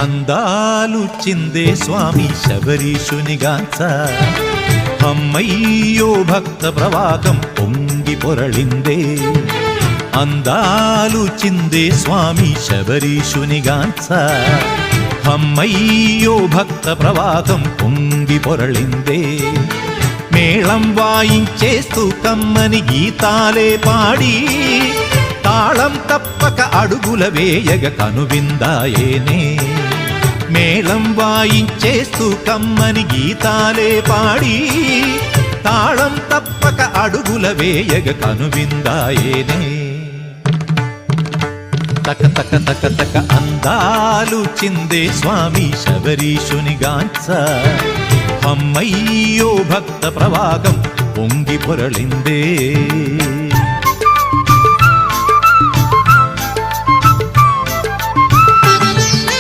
అందాలు చిందే స్వామి శబరీషునిగాంచ అమ్మయ్యో భక్త ప్రవాహం పొంగి పొరళిందే అందాలు చిందే స్వామి శబరీషునిగాంచ అమ్మయ్యో భక్త ప్రవాహం పొంగి పొరళిందే మేళం వాయించేస్తూ కమ్మని గీతాలే పాడి తాళం తప్పక అడుగుల వేయగ కనువిందాయేనే మేళం వాయించేస్తూ కమ్మని గీతాలే పాడి తాళం తప్పక అడుగుల వేయగ కనువిందాయేనే తక తక తక తక అందాలు చిందే స్వామి శబరీషునిగాంచ అమ్మయ్యో భక్త ప్రవాహం పొంగి పొరళిందే